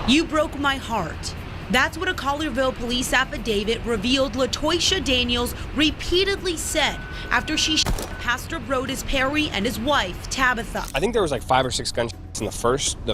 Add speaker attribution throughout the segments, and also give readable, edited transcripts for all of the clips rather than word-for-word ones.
Speaker 1: "You broke my heart." That's what a Collierville police affidavit revealed LaToisha Daniels repeatedly said after she shot Pastor Brodus Perry and his wife, Tabitha.
Speaker 2: I think there was like 5 or 6 gunshots in the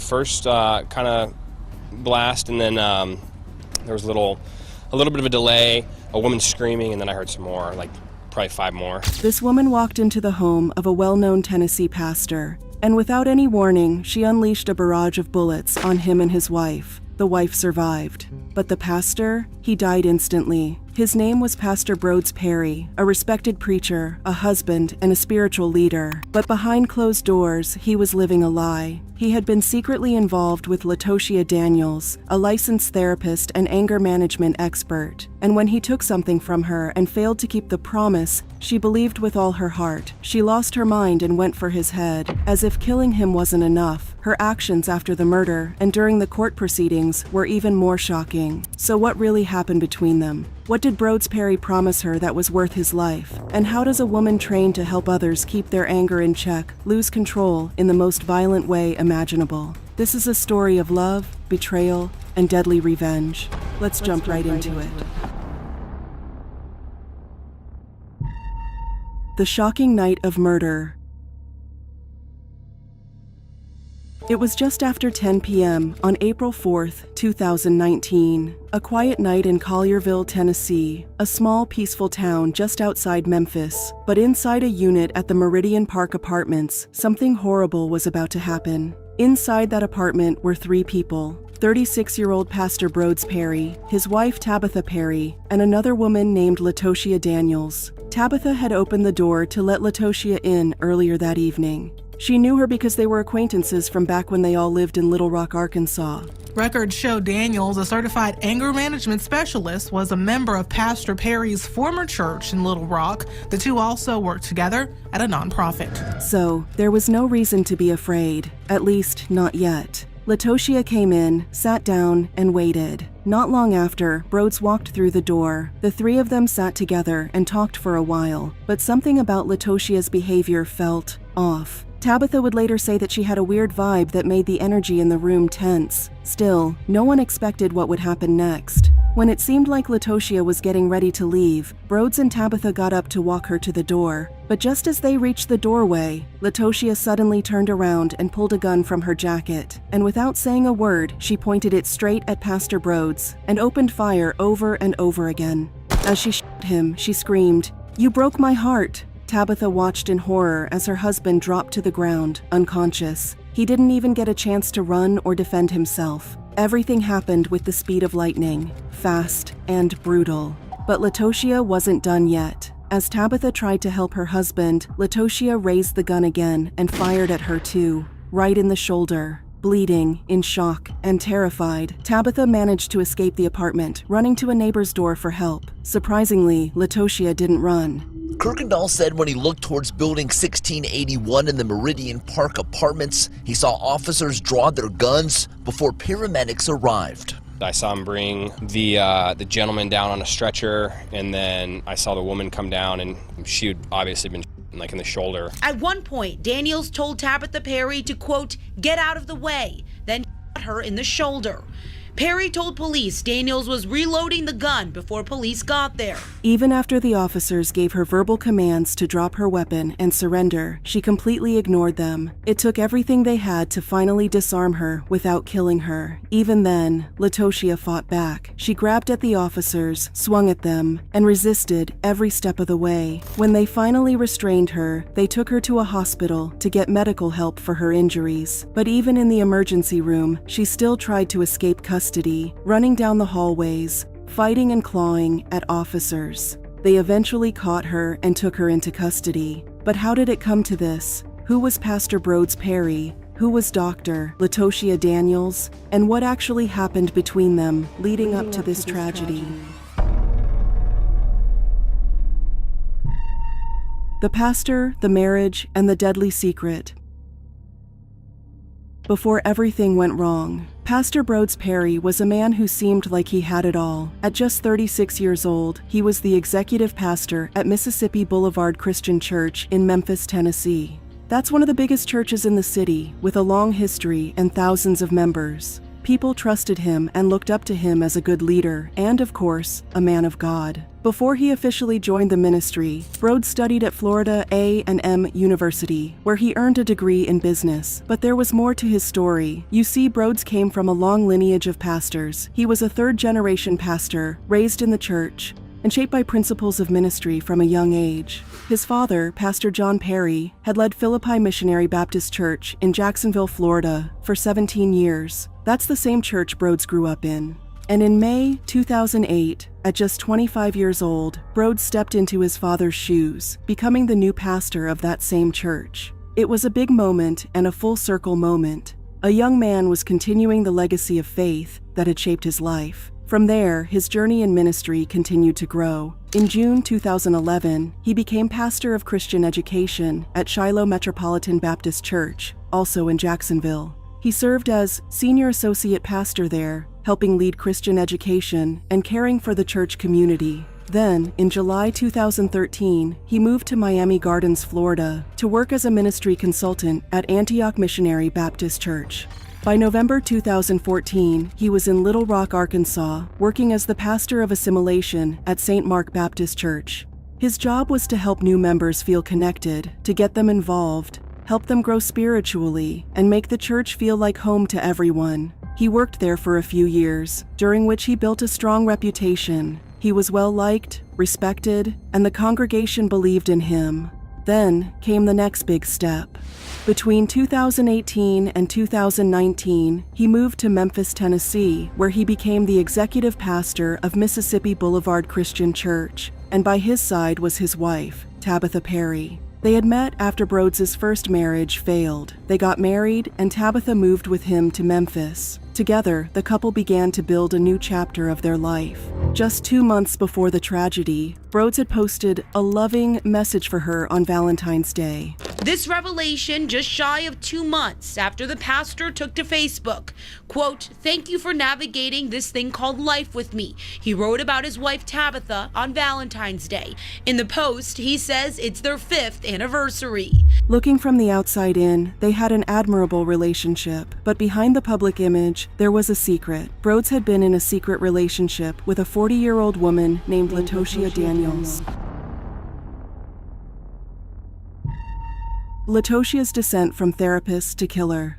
Speaker 2: first kind of blast, and then there was a little bit of a delay, a woman screaming, and then I heard some more, like probably 5 more.
Speaker 3: This woman walked into the home of a well-known Tennessee pastor, and without any warning, she unleashed a barrage of bullets on him and his wife. The wife survived, but the pastor, he died instantly. His name was Pastor Brodus Perry, a respected preacher, a husband, and a spiritual leader. But behind closed doors, he was living a lie. He had been secretly involved with LaToisha Daniels, a licensed therapist and anger management expert. And when he took something from her and failed to keep the promise she believed with all her heart, she lost her mind and went for his head. As if killing him wasn't enough, her actions after the murder and during the court proceedings were even more shocking. So what really happened between them? What did Brodus Perry promise her that was worth his life? And how does a woman trained to help others keep their anger in check lose control in the most violent way imaginable? This is a story of love, betrayal, and deadly revenge. Let's jump right into it. The shocking night of murder. It was just after 10 p.m. on April 4th, 2019. A quiet night in Collierville, Tennessee, a small, peaceful town just outside Memphis. But inside a unit at the Meridian Park Apartments, something horrible was about to happen. Inside that apartment were 3 people. 36-year-old Pastor Brodus Perry, his wife Tabitha Perry, and another woman named LaToisha Daniels. Tabitha had opened the door to let LaToisha in earlier that evening. She knew her because they were acquaintances from back when they all lived in Little Rock, Arkansas.
Speaker 4: Records show Daniels, a certified anger management specialist, was a member of Pastor Perry's former church in Little Rock. The two also worked together at a nonprofit.
Speaker 3: So, there was no reason to be afraid, at least not yet. LaToisha came in, sat down, and waited. Not long after, Brodus walked through the door. The 3 of them sat together and talked for a while, but something about LaToisha's behavior felt off. Tabitha would later say that she had a weird vibe that made the energy in the room tense. Still, no one expected what would happen next. When it seemed like LaToisha was getting ready to leave, Brodus and Tabitha got up to walk her to the door. But just as they reached the doorway, LaToisha suddenly turned around and pulled a gun from her jacket. And without saying a word, she pointed it straight at Pastor Brodus and opened fire over and over again. As she shot him, she screamed, "You broke my heart." Tabitha watched in horror as her husband dropped to the ground, unconscious. He didn't even get a chance to run or defend himself. Everything happened with the speed of lightning, fast and brutal. But LaToisha wasn't done yet. As Tabitha tried to help her husband, LaToisha raised the gun again and fired at her too, right in the shoulder. Bleeding, in shock, and terrified, Tabitha managed to escape the apartment, running to a neighbor's door for help. Surprisingly, LaToisha didn't run.
Speaker 5: Kirkendall said when he looked towards building 1681 in the Meridian Park Apartments, he saw officers draw their guns before paramedics arrived.
Speaker 2: I saw him bring the gentleman down on a stretcher, and then I saw the woman come down, and she had obviously been like in the shoulder.
Speaker 1: At one point, Daniels told Tabitha Perry to, quote, "get out of the way," then shot her in the shoulder. Perry told police Daniels was reloading the gun before police got there.
Speaker 3: Even after the officers gave her verbal commands to drop her weapon and surrender, she completely ignored them. It took everything they had to finally disarm her without killing her. Even then, LaToisha fought back. She grabbed at the officers, swung at them, and resisted every step of the way. When they finally restrained her, they took her to a hospital to get medical help for her injuries. But even in the emergency room, she still tried to escape custody, running down the hallways, fighting and clawing at officers. They eventually caught her and took her into custody. But how did it come to this? Who was Pastor Brodus Perry? Who was Dr. LaToisha Daniels? And what actually happened between them leading up to this tragedy? The pastor, the marriage, and the deadly secret. Before everything went wrong, Pastor Brodus Perry was a man who seemed like he had it all. At just 36 years old, he was the executive pastor at Mississippi Boulevard Christian Church in Memphis, Tennessee. That's one of the biggest churches in the city, with a long history and thousands of members. People trusted him and looked up to him as a good leader and, of course, a man of God. Before he officially joined the ministry, Broad studied at Florida A&M University, where he earned a degree in business. But there was more to his story. You see, Broads came from a long lineage of pastors. He was a third-generation pastor, raised in the church, and shaped by principles of ministry from a young age. His father, Pastor John Perry, had led Philippi Missionary Baptist Church in Jacksonville, Florida, for 17 years. That's the same church Broads grew up in. And in May 2008, at just 25 years old, Broads stepped into his father's shoes, becoming the new pastor of that same church. It was a big moment and a full-circle moment. A young man was continuing the legacy of faith that had shaped his life. From there, his journey in ministry continued to grow. In June 2011, he became pastor of Christian education at Shiloh Metropolitan Baptist Church, also in Jacksonville. He served as senior associate pastor there, helping lead Christian education and caring for the church community. Then, in July 2013, he moved to Miami Gardens, Florida, to work as a ministry consultant at Antioch Missionary Baptist Church. By November 2014, he was in Little Rock, Arkansas, working as the pastor of assimilation at St. Mark Baptist Church. His job was to help new members feel connected, to get them involved, help them grow spiritually, and make the church feel like home to everyone. He worked there for a few years, during which he built a strong reputation. He was well-liked, respected, and the congregation believed in him. Then came the next big step. Between 2018 and 2019, he moved to Memphis, Tennessee, where he became the executive pastor of Mississippi Boulevard Christian Church, and by his side was his wife, Tabitha Perry. They had met after Broads' first marriage failed. They got married, and Tabitha moved with him to Memphis. Together, the couple began to build a new chapter of their life. Just 2 months before the tragedy, Broads had posted a loving message for her on Valentine's Day.
Speaker 1: This revelation just shy of 2 months after the pastor took to Facebook. Quote, "Thank you for navigating this thing called life with me," he wrote about his wife Tabitha on Valentine's Day. In the post, he says it's their 5th anniversary.
Speaker 3: Looking from the outside in, they had an admirable relationship, but behind the public image, there was a secret. Broads had been in a secret relationship with a 40-year-old woman named Latoshia Daniels. Latoshia's descent from therapist to killer.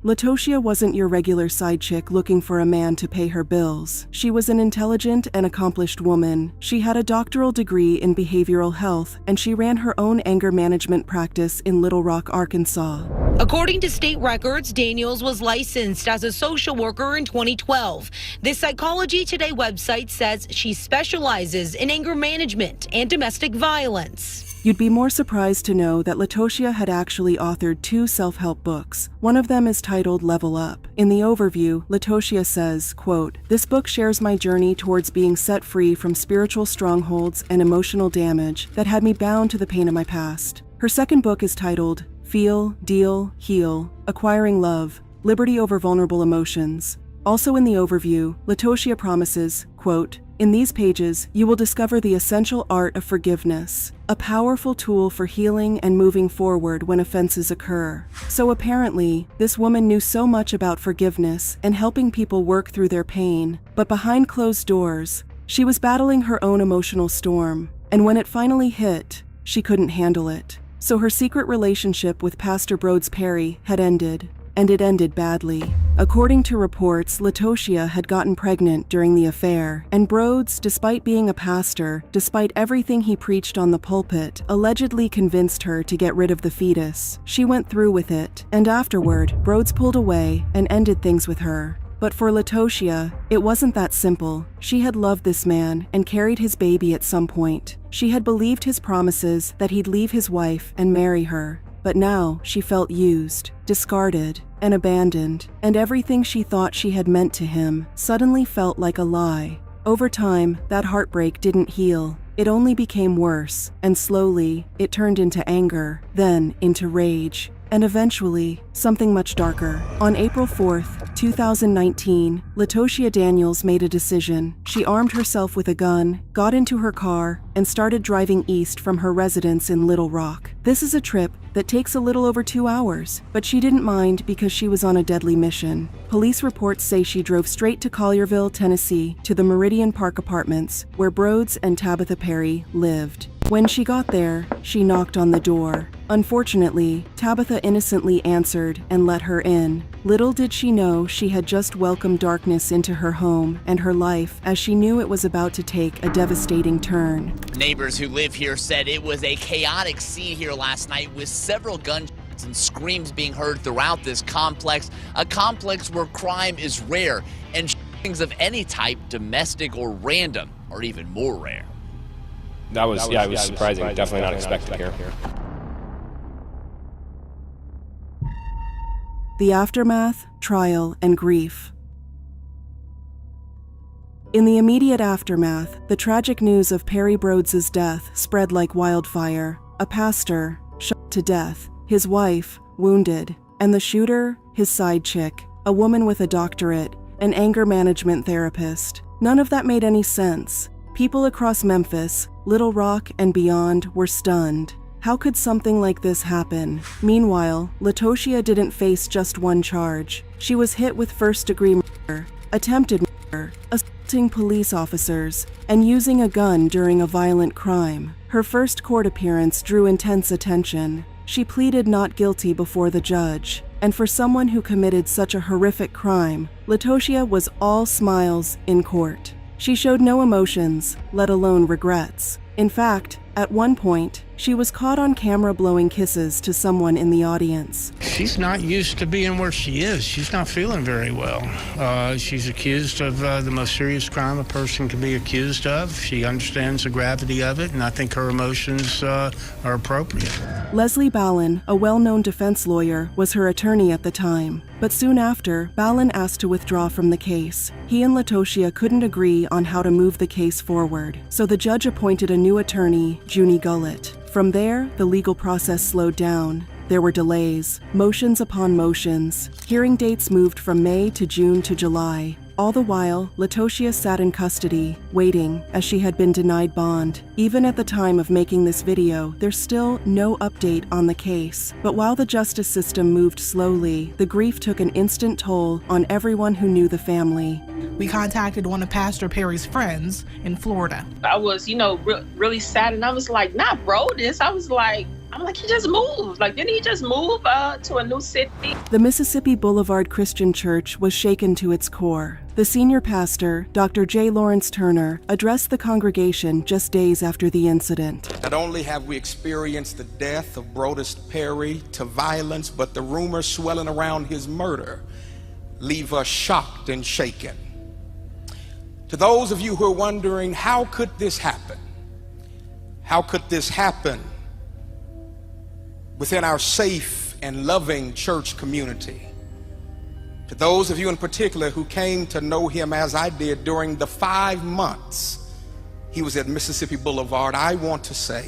Speaker 3: Latoshia wasn't your regular side chick looking for a man to pay her bills. She was an intelligent and accomplished woman. She had a doctoral degree in behavioral health, and she ran her own anger management practice in Little Rock, Arkansas.
Speaker 1: According to state records, Daniels was licensed as a social worker in 2012. The Psychology Today website says she specializes in anger management and domestic violence.
Speaker 3: You'd be more surprised to know that Latoshia had actually authored 2 self-help books. One of them is titled Level Up. In the overview, Latoshia says, quote, "This book shares my journey towards being set free from spiritual strongholds and emotional damage that had me bound to the pain of my past." Her second book is titled Feel, Deal, Heal, Acquiring Love, Liberty Over Vulnerable Emotions. Also in the overview, Latoshia promises, quote, "In these pages, you will discover the essential art of forgiveness, a powerful tool for healing and moving forward when offenses occur." So apparently, this woman knew so much about forgiveness and helping people work through their pain, but behind closed doors, she was battling her own emotional storm, and when it finally hit, she couldn't handle it. So her secret relationship with Pastor Broads Perry had ended, and it ended badly. According to reports, Latoshia had gotten pregnant during the affair, and Broads, despite being a pastor, despite everything he preached on the pulpit, allegedly convinced her to get rid of the fetus. She went through with it, and afterward, Broads pulled away and ended things with her. But for Latoshia, it wasn't that simple. She had loved this man and carried his baby at some point. She had believed his promises that he'd leave his wife and marry her. But now she felt used, discarded, and abandoned, and everything she thought she had meant to him suddenly felt like a lie. Over time, that heartbreak didn't heal. It only became worse, and slowly, it turned into anger, then into rage. and eventually, something much darker. On April 4th, 2019, Latoshia Daniels made a decision. She armed herself with a gun, got into her car, and started driving east from her residence in Little Rock. This is a trip that takes a little over 2 hours, but she didn't mind because she was on a deadly mission. Police reports say she drove straight to Collierville, Tennessee, to the Meridian Park Apartments, where Broads and Tabitha Perry lived. When she got there, she knocked on the door. Unfortunately, Tabitha innocently answered and let her in. Little did she know she had just welcomed darkness into her home and her life, as she knew it was about to take a devastating turn.
Speaker 5: Neighbors who live here said it was a chaotic scene here last night, with several gunshots and screams being heard throughout this complex, a complex where crime is rare and shootings of any type, domestic or random, are even more rare.
Speaker 2: It was surprising. Definitely not expected here.
Speaker 3: The aftermath, trial, and grief. In the immediate aftermath, the tragic news of Perry Broads' death spread like wildfire. A pastor, shot to death, his wife, wounded, and the shooter, his side chick, a woman with a doctorate, an anger management therapist. None of that made any sense. People across Memphis, Little Rock, and beyond were stunned. How could something like this happen? Meanwhile, Latoshia didn't face just one charge. She was hit with first-degree murder, attempted murder, assaulting police officers, and using a gun during a violent crime. Her first court appearance drew intense attention. She pleaded not guilty before the judge. And for someone who committed such a horrific crime, Latoshia was all smiles in court. She showed no emotions, let alone regrets. In fact, at one point, she was caught on camera blowing kisses to someone in the audience.
Speaker 6: She's not used to being where she is. She's not feeling very well. She's accused of the most serious crime a person can be accused of. She understands the gravity of it, and I think her emotions are appropriate.
Speaker 3: Leslie Ballin, a well-known defense lawyer, was her attorney at the time. But soon after, Ballin asked to withdraw from the case. He and Latoshia couldn't agree on how to move the case forward, so the judge appointed a new attorney, Junie Gullett. From there, the legal process slowed down. There were delays, motions upon motions. Hearing dates moved from May to June to July. All the while, Latoshia sat in custody, waiting, as she had been denied bond. Even at the time of making this video, there's still no update on the case. But while the justice system moved slowly, the grief took an instant toll on everyone who knew the family.
Speaker 4: We contacted one of Pastor Perry's friends in Florida.
Speaker 7: I was, really sad, and I was like, not Broads. I'm like, he just moved. Didn't he just move to a new city?
Speaker 3: The Mississippi Boulevard Christian Church was shaken to its core. The senior pastor, Dr. J. Lawrence Turner, addressed the congregation just days after the incident.
Speaker 8: Not only have we experienced the death of Broads Perry to violence, but the rumors swelling around his murder leave us shocked and shaken. To those of you who are wondering, how could this happen? How could this happen within our safe and loving church community? To those of you in particular who came to know him as I did during the 5 months he was at Mississippi Boulevard, I want to say,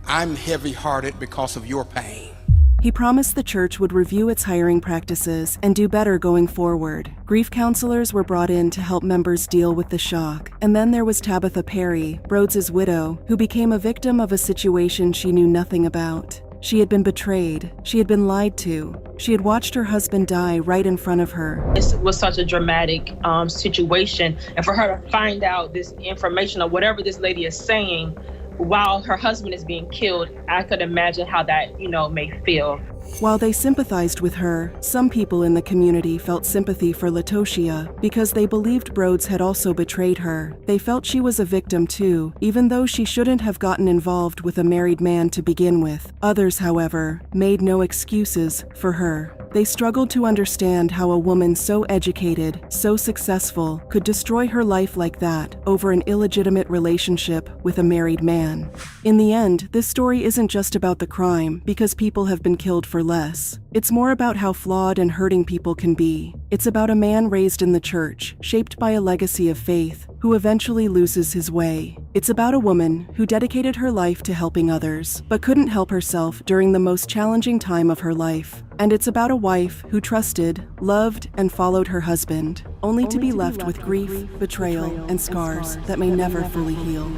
Speaker 8: I'm heavy-hearted because of your pain.
Speaker 3: He promised the church would review its hiring practices and do better going forward. Grief counselors were brought in to help members deal with the shock. And then there was Tabitha Perry, Broads' widow, who became a victim of a situation she knew nothing about. She had been betrayed. She had been lied to. She had watched her husband die right in front of her.
Speaker 7: This was such a dramatic situation. And for her to find out this information or whatever this lady is saying while her husband is being killed, I could imagine how that, may feel.
Speaker 3: While they sympathized with her, some people in the community felt sympathy for Latoshia because they believed Broads had also betrayed her. They felt she was a victim too, even though she shouldn't have gotten involved with a married man to begin with. Others, however, made no excuses for her. They struggled to understand how a woman so educated, so successful, could destroy her life like that over an illegitimate relationship with a married man. In the end, this story isn't just about the crime, because people have been killed for for less. It's more about how flawed and hurting people can be. It's about a man raised in the church, shaped by a legacy of faith, who eventually loses his way. It's about a woman who dedicated her life to helping others, but couldn't help herself during the most challenging time of her life. And it's about a wife who trusted, loved, and followed her husband, only to be left with grief, betrayal, and scars that may never fully heal.